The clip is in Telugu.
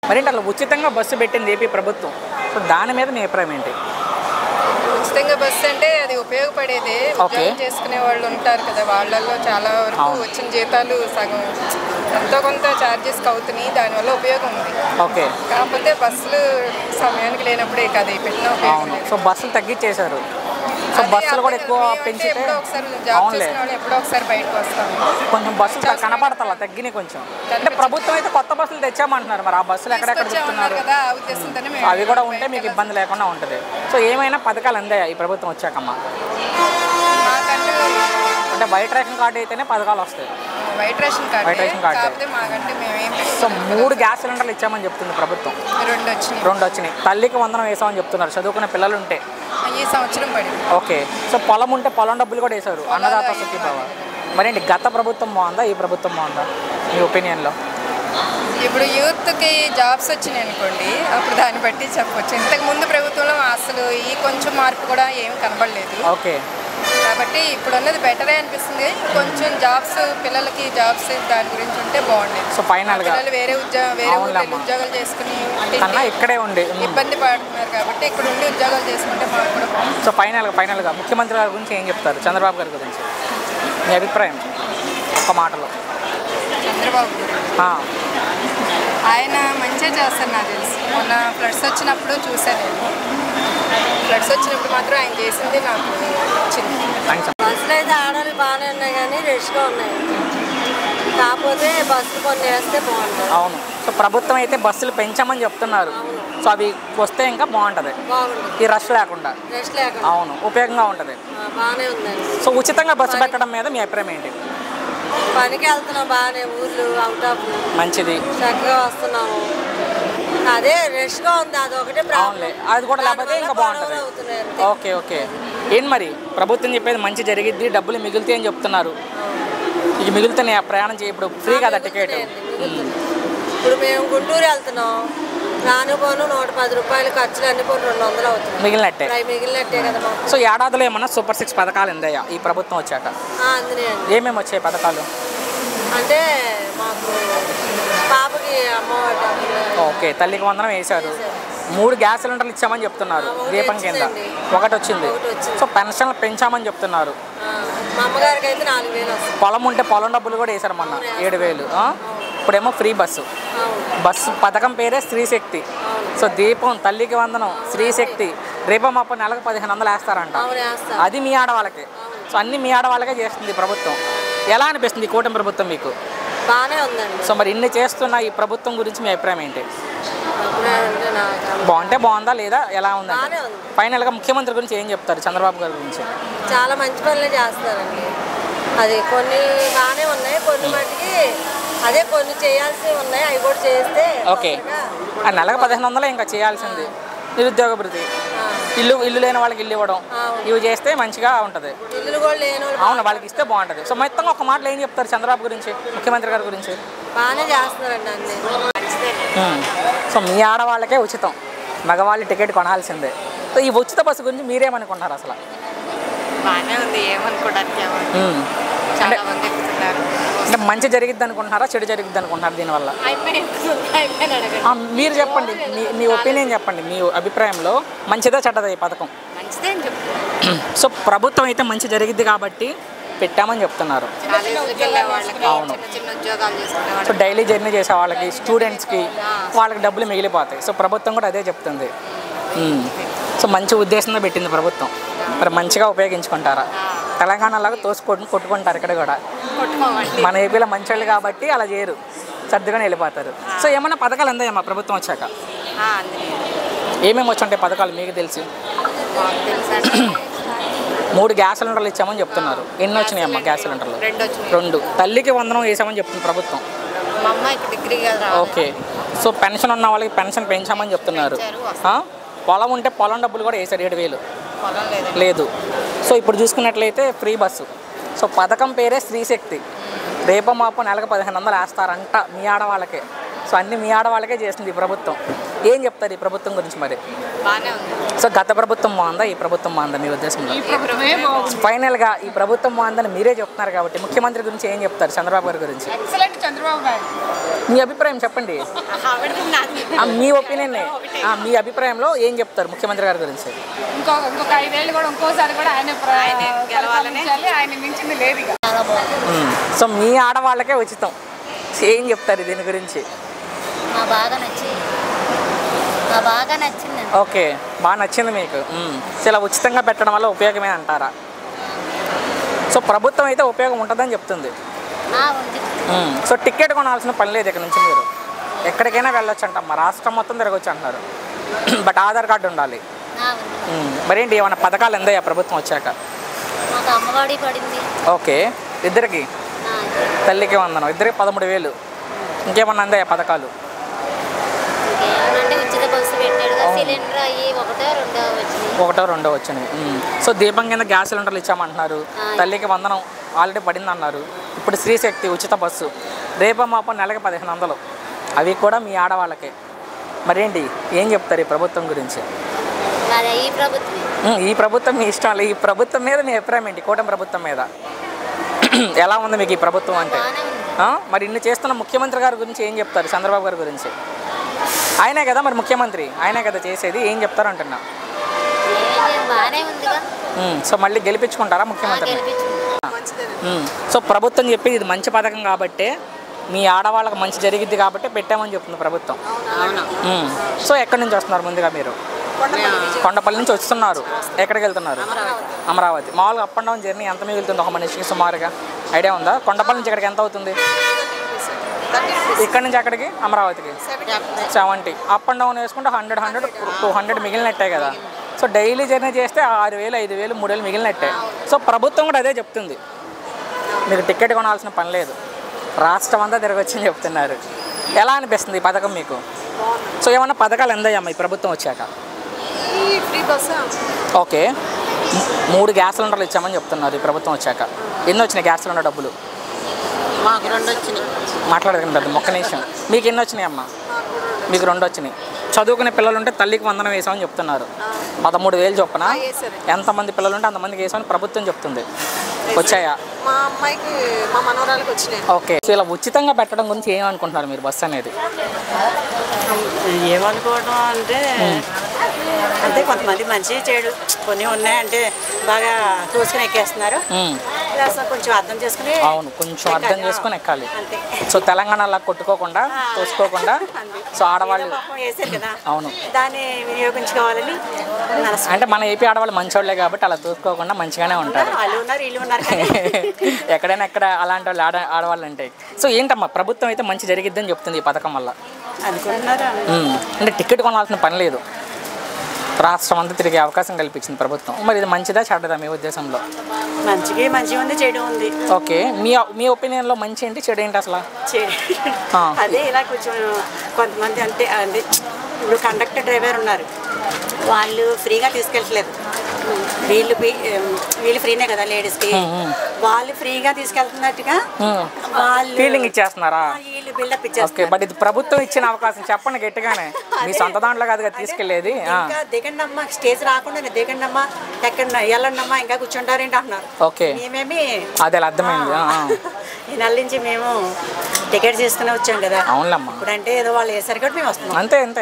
మరేంటి అలా ఉచితంగా బస్సు పెట్టింది ఏపీ ప్రభుత్వం. సో దాని మీద మీ అభిప్రాయం ఏంటి? ఉచితంగా బస్సు అంటే అది ఉపయోగపడేదే. ఉద్యోగం చేసుకునే వాళ్ళు ఉంటారు కదా, వాళ్ళల్లో చాలా వరకు వచ్చిన జీతాలు సగం ఎంతో కొంత ఛార్జెస్కి అవుతున్నాయి, దానివల్ల ఉపయోగం ఉంది. ఓకే, కాకపోతే బస్సులు సమయానికి లేనప్పుడే కదా పెట్టిన ఉపయోగం. సో బస్సులు తగ్గించేశారు. సో బస్సులు కూడా ఎక్కువ పెంచితే ఎప్పుడో ఒకసారి జాబ్ చేసిన వాళ్ళు ఎప్పుడో ఒకసారి బయటకు వస్తాము. కొంచెం బస్సులు కనపడతా తగ్గినాయి కొంచెం. అంటే ప్రభుత్వం అయితే కొత్త బస్సులు తెచ్చామంటున్నారు, మరి ఆ బస్సులు ఎక్కడెక్కడ చెప్తున్నారు కదా, ఆ ఉద్దేశంతోనే అవి కూడా ఉంటే మీకు ఇబ్బంది లేకుండా ఉంటుంది. సో ఏమైనా పథకాలు అందాయా ఈ ప్రభుత్వం వచ్చాకమ్మా? అంటే వైట్ రేషన్ కార్డు అయితేనే పథకాలు వస్తాయి. వైట్ రేషన్ కార్డు మాకంటే మేమేం. సో 3 గ్యాస్ సిలిండర్లు ఇచ్చామని చెప్తుంది ప్రభుత్వం. 2 వచ్చినాయి. తల్లికి వందనం వేసామని చెప్తున్నారు చదువుకునే పిల్లలు ఉంటే. ఈ సంవత్సరం పడింది. ఓకే, సో పొలం ఉంటే పొలం డబ్బులు కూడా వేశారు, అన్నదాత సుఖీభావ. మరేంటి గత ప్రభుత్వం బాగుందా ఈ ప్రభుత్వం బాగుందా మీ ఒపీనియన్లో? ఇప్పుడు యూత్కి జాబ్స్ వచ్చినాయి అనుకోండి, అప్పుడు దాన్ని బట్టి చెప్పవచ్చు. ఇంతకు ముందు ప్రభుత్వంలో అసలు ఈ కొంచెం మార్పు కూడా ఏమి కనబడలేదు. ఓకే, కాబట్టి ఇప్పుడు అన్నది బెటరే అనిపిస్తుంది. కొంచెం జాబ్స్ పిల్లలకి జాబ్స్ దాని గురించి ఉంటే బాగుండేది. సో ఫైనల్గా పిల్లలు వేరే ఉద్యోగాలు చేసుకుని ఇక్కడే ఉండి ఇబ్బంది పడుతున్నారు కాబట్టి ఇక్కడ ఉండి ఉద్యోగాలు చేసుకుంటే మాకు కూడా బాగుంది. సో ఫైనల్గా ముఖ్యమంత్రి గారి గురించి ఏం చెప్తారు? చంద్రబాబు గారి గురించి మీ అభిప్రాయం ఒక మాటలో? చంద్రబాబు ఆయన మంచిగా చేస్తారు నాకు తెలిసి. మొన్న ఫ్లడ్స్ వచ్చినప్పుడు చూసాను నేను. ఫ్లడ్స్ వచ్చినప్పుడు మాత్రం ఆయన చేసింది నాకు నచ్చింది. బస్సులు అయితే ఆడవాళ్ళు బాగానే ఉన్నాయి కానీ రష్గా ఉన్నాయి, కాకపోతే బస్సులు కొన్ని వేస్తే బాగుంటుంది. అవును, సో ప్రభుత్వం అయితే బస్సులు పెంచామని చెప్తున్నారు. సో అవి వస్తే ఇంకా బాగుంటుంది, ఈ రష్ లేకుండా. అవును, ఉపయోగంగా ఉంటుంది. బాగానే ఉందండి. సో ఉచితంగా బస్సు పెట్టడం మీద మీ అభిప్రాయం ఏంటి? పనికి వెళ్తున్నాం బాగానే, ఊర్లు అవుట్ ఆఫ్ మంచిది, చక్కగా వస్తున్నాము. అదే రష్గా ఉంది, అదొకటే ప్రాబ్లం. అది కూడా లేకపోతే ఇంకా బాగుంటుంది. ఓకే ఓకే, ఏంటి మరి ప్రభుత్వం చెప్పేది మంచి జరిగిద్ది, డబ్బులు మిగులుతాయి అని చెప్తున్నారు. ఇక మిగులుతున్నాయి ప్రయాణం ఇప్పుడు ఫ్రీ కదా టికెట్. ఇప్పుడు మేము గుంటూరు వెళ్తున్నాం, రాను పోను 110 రూపాయలు ఖర్చులు అన్ని పోను 200 అవుతుంది, మిగిలినట్టే కదా. సో ఏడాదిలో ఏమన్నా సూపర్ 6 పథకాలు ఉందాయా ఈ ప్రభుత్వం వచ్చాక? అందునే ఏమేమి వచ్చాయి పథకాలు? అంటే మాకు పాపకి అమ్మఒడి. ఓకే, తల్లికి వందనం వేశారు. 3 గ్యాస్ సిలిండర్లు ఇచ్చామని చెప్తున్నారు దీపం కింద, ఒకటి వచ్చింది. సో పెన్షన్లు పెంచామని చెప్తున్నారు. మా అమ్మగారికి అయితే 4000 వస్తుంది. పొలం ఉంటే పొలం డబ్బులు కూడా వేశారు మొన్న 7000. ఇప్పుడేమో ఫ్రీ బస్సు పథకం పేరే స్త్రీశక్తి. సో దీపం, తల్లికి వందనం, స్త్రీశక్తి, రేపో మాపో నెలకు 1500 వేస్తారంట. అది మీ ఆడవాళ్ళకి. సో అన్నీ మీ ఆడవాళ్ళకే చేస్తుంది ప్రభుత్వం. ఎలా అనిపిస్తుంది కూటమి ప్రభుత్వం మీకు? బాగానే ఉందండి. సో మరి ఇన్ని చేస్తున్న ఈ ప్రభుత్వం గురించి మీ అభిప్రాయం ఏంటి? బాగుంటే బాగుందా లేదా ఎలా ఉందండి? ఫైనల్గా ముఖ్యమంత్రి గురించి ఏం చెప్తారు? చంద్రబాబు గారి గురించి చాలా మంచి పనులు చేస్తారండి. అది కొన్ని బాగానే ఉన్నాయి, కొన్ని మటుకి అదే కొన్ని చేయాల్సినవి ఉన్నాయి, అవి కూడా చేస్తే. ఓకే, ఆ నెలకు 1500 ఇంకా చేయాల్సింది. నిరుద్యోగ భృతి, ఇల్లు లేని వాళ్ళకి ఇల్లు ఇవ్వడం, ఇవి చేస్తే మంచిగా ఉంటుంది. అవును, వాళ్ళకి ఇస్తే బాగుంటుంది. సో మొత్తంగా ఒక మాటలో ఏం చెప్తారు చంద్రబాబు గురించి, ముఖ్యమంత్రి గారి గురించి? బాగానే చేస్తున్నారండి అన్ని. సో మీ ఆడవాళ్ళకే ఉచితం, మగవాళ్ళు టికెట్ కొనాల్సిందే. సో ఈ ఉచిత బస్సు గురించి మీరేమనుకుంటున్నారు అసలు? బాగానే ఉంది, ఏమనుకోవడానికి. అంటే మంచి జరిగిద్ది అనుకుంటున్నారా, చెడు జరిగిద్ది అనుకుంటున్నారు దీనివల్ల? మీరు చెప్పండి, మీ ఒపీనియన్ చెప్పండి. మీ అభిప్రాయంలో మంచిదా చెడ్డదా ఈ పథకం? సో ప్రభుత్వం అయితే మంచి జరిగిద్ది కాబట్టి పెట్టామని చెప్తున్నారు. అవును, సో డైలీ జర్నీ చేసే వాళ్ళకి, స్టూడెంట్స్కి, వాళ్ళకి డబ్బులు మిగిలిపోతాయి. సో ప్రభుత్వం కూడా అదే చెప్తుంది. సో మంచి ఉద్దేశంతో పెట్టింది ప్రభుత్వం, మరి మంచిగా ఉపయోగించుకుంటారా? తెలంగాణలాగా కొట్టుకుంటారు ఇక్కడ కూడా. మన ఏపీలో మంచి వాళ్ళు కాబట్టి అలా చేయరు, సర్దుకొని వెళ్ళిపోతారు. సో ఏమన్నా పథకాలు అందాయమ్మా ప్రభుత్వం వచ్చాక? ఏమేమి వచ్చుంటాయి పథకాలు మీకు తెలిసి? 3 గ్యాస్ సిలిండర్లు ఇచ్చామని చెప్తున్నారు. ఎన్ని వచ్చినాయమ్మా గ్యాస్ సిలిండర్లు? 2. తల్లికి వందనం వేసామని చెప్తుంది ప్రభుత్వం. ఓకే, సో పెన్షన్ ఉన్న వాళ్ళకి పెన్షన్ పెంచామని చెప్తున్నారు. పొలం ఉంటే పొలం డబ్బులు కూడా వేశారు 7000. లేదు. సో ఇప్పుడు చూసుకున్నట్లయితే ఫ్రీ బస్సు. సో పథకం పేరే స్త్రీశక్తి. రేపో మాపో నెలకు 1500 వేస్తారంట మీ ఆడవాళ్ళకే. సో అన్ని మీ ఆడవాళ్ళకే చేస్తుంది ఈ ప్రభుత్వం. ఏం చెప్తారు ఈ ప్రభుత్వం గురించి మరి? బాగానే ఉంది. సో గత ప్రభుత్వం బాగుందా, ఈ ప్రభుత్వం బాగుందా మీ ఉద్దేశంలో? ఫైనల్గా ఈ ప్రభుత్వం బాగుందని మీరే చెప్తున్నారు కాబట్టి ముఖ్యమంత్రి గురించి ఏం చెప్తారు, చంద్రబాబు గారి గురించి? మీ అభిప్రాయం చెప్పండి. మీ ఒపీనియన్, మీ అభిప్రాయంలో ఏం చెప్తారు ముఖ్యమంత్రి గారి గురించి? ఇంకొక 5 ఏళ్ళు కూడా ఇంకోసారి కూడా ఆయన గెలవాలని, ఆయన మించింది లేదు. సో మీ ఆడవాళ్ళకే ఉచితం, ఏం చెప్తారు దీని గురించి? బాగా నచ్చింది. ఓకే, బాగా నచ్చింది మీకు. సో ఇలా ఉచితంగా పెట్టడం వల్ల ఉపయోగమే అంటారా? సో ప్రభుత్వం అయితే ఉపయోగం ఉంటుందని చెప్తుంది. సో టికెట్ కొనాల్సిన పని లేదు, ఇక్కడ నుంచి మీరు ఎక్కడికైనా వెళ్ళొచ్చు అంటమ్మా, రాష్ట్రం మొత్తం తిరగొచ్చు అంటున్నారు. బట్ ఆధార్ కార్డు ఉండాలి. మరేంటి ఏమైనా పథకాలు ఎందయ్యా ప్రభుత్వం వచ్చాక? అమ్మఒడి పడింది. ఓకే, ఇద్దరికి తల్లికి వందనం, ఇద్దరికి 13,000. ఇంకేమన్నా అందయ్యా పథకాలు? ఉచిత బస్సు పెట్టాడు, సిలిండర్ అయ్యి ఒకటో రెండో వచ్చినాయి. సో దీపం కింద గ్యాస్ సిలిండర్లు ఇచ్చామంటున్నారు, తల్లికి వందనం ఆల్రెడీ పడింది అన్నారు. ఇప్పుడు శ్రీశక్తి ఉచిత బస్సు, రేపో మాపో నెలకి 1,500, అవి కూడా మీ ఆడవాళ్ళకే. మరేంటి ఏం చెప్తారు ఈ ప్రభుత్వం గురించి? ఈ ప్రభుత్వం మీ ఇష్టం, ఈ ప్రభుత్వం మీద మీ అభిప్రాయం ఏంటి? కూటమి ప్రభుత్వం మీద ఎలా ఉంది మీకు ఈ ప్రభుత్వం అంటే? మరి ఇన్ని చేస్తున్న ముఖ్యమంత్రి గారి గురించి ఏం చెప్తారు, చంద్రబాబు గారి గురించి? ఆయనే కదా మరి ముఖ్యమంత్రి, ఆయనే కదా చేసేది, ఏం చెప్తారు అంటున్నా? సో మళ్ళీ గెలిపించుకుంటారా ముఖ్యమంత్రి? సో ప్రభుత్వం చెప్పేది ఇది మంచి పథకం కాబట్టి, మీ ఆడవాళ్ళకి మంచి జరిగిద్ది కాబట్టి పెట్టామని చెప్తుంది ప్రభుత్వం. సో ఎక్కడి నుంచి వస్తున్నారు ముందుగా మీరు? కొండపల్లి నుంచి వస్తున్నారు. ఎక్కడికి వెళ్తున్నారు? అమరావతి. మామూలుగా అప్ అండ్ డౌన్ జర్నీ ఎంత మిగులుతుంది ఒక మనిషికి సుమారుగా ఐడియా ఉందా? కొండపల్లి నుంచి ఇక్కడికి ఎంత అవుతుంది? ఇక్కడ నుంచి అక్కడికి అమరావతికి 70. అప్ అండ్ డౌన్ వేసుకుంటే 100, 200 మిగిలినట్టే కదా. సో డైలీ జర్నీ చేస్తే 6,000, 5,000, 3,000 మిగిలినట్టే. సో ప్రభుత్వం కూడా అదే చెప్తుంది, మీకు టికెట్ కొనాల్సిన పని లేదు, రాష్ట్రం అంతా తిరగొచ్చని చెప్తున్నారు. ఎలా అనిపిస్తుంది ఈ పథకం మీకు? సో ఏమన్నా పథకాలు ఎందయ్యమ్మా ఈ ప్రభుత్వం వచ్చాక? ఓకే, 3 గ్యాస్ సిలిండర్లు ఇచ్చామని చెప్తున్నారు ఈ ప్రభుత్వం వచ్చాక. ఎన్ని వచ్చినాయి గ్యాస్ సిలిండర్ డబ్బులు? మాకు 2 వచ్చినాయి. మాట్లాడకండి ఒక్క నిమిషం. మీకు ఎన్ని వచ్చినాయి అమ్మా? మీకు 2 వచ్చినాయి. చదువుకునే పిల్లలు ఉంటే తల్లికి వందనం వేసామని చెప్తున్నారు, 13,000 చొప్పున. ఎంతమంది పిల్లలు ఉంటే అంతమందికి వేసామని ప్రభుత్వం చెప్తుంది. వచ్చాయా? మా అమ్మాయికి, మా మనవరాలకు వచ్చినాయి. ఓకే, సో ఇలా ఉచితంగా పెట్టడం గురించి ఏమనుకుంటున్నారు మీరు? బస్సు అనేది ఏమనుకోవడం అంటే కొంతమంది మంచి చెడు కొన్ని ఉన్నాయంటే బాగా చూసుకుని ఎక్కేస్తున్నారు. కొంచెం అర్థం చేసుకుని, అవును, కొంచెం అర్థం చేసుకుని ఎక్కాలి. సో తెలంగాణలో కొట్టుకోకుండా తోసుకోకుండా, సో ఆడవాళ్ళు వేసారు కదా, అవును, దాన్ని వినియోగించుకోవాలని. అంటే మన ఏపీ ఆడవాళ్ళు మంచోళ్ళే కాబట్టి అలా తోసుకోకుండా మంచిగానే ఉంటారు. వాళ్ళు ఉన్నారు, వీళ్ళు ఉన్నారు. ఎక్కడైనా ఎక్కడ అలాంటి వాళ్ళు ఆడవాళ్ళు ఉంటాయి. సో ఏంటమ్మా ప్రభుత్వం అయితే మంచి జరిగిద్దని చెప్తుంది ఈ పథకం వల్ల అనుకుంటున్నారు. అంటే టికెట్ కొనాల్సిన పని లేదు, రాష్ట్రం అంతా తిరిగే అవకాశం కల్పించింది ప్రభుత్వం. మరి ఇది మంచిదా చెడ్డదా మీ ఉద్దేశంలో? మంచి ఉంది, చెడు ఉంది. ఓకే, మీ ఒపీనియన్లో మంచి ఏంటి, చెడు ఏంటి అసలు? అదే ఇలా కొంచెం కొంతమంది అంటే ఇప్పుడు కండక్టర్ డ్రైవర్ ఉన్నారు, వాళ్ళు ఫ్రీగా తీసుకెళ్ళట్లేదు. వీళ్ళు ఫ్రీనే కదా లేడీస్కి, వాళ్ళు ఫ్రీగా తీసుకెళ్తున్నట్టుగా వాళ్ళు ఫీలింగ్ ఇచ్చేస్తున్నారా? వీళ్ళు బిల్డప్ ఇచ్చేస్తారు. బట్ ఇది ప్రభుత్వం ఇచ్చిన అవకాశం, చెప్పండి గట్టిగానే, మీ సొంత దాంట్లో కాదుగా తీసుకెళ్లేది. ఇంకా దిగండమ్మా, స్టేజ్ రాకుండా దిగండమ్మా, ఎక్కడ వెళ్ళండమ్మా, ఇంకా కూర్చుంటారేంటి అంటున్నారు. ఓకే, మేమేమి అదే అర్థమైంది. ఈ నెల నుంచి మేము టికెట్ తీసుకుని వచ్చాం కదా. అవునమ్మా, ఇప్పుడంటే ఏదో వాళ్ళు వేసారు కాబట్టి మేము వస్తున్నాం. అంతే అంతే.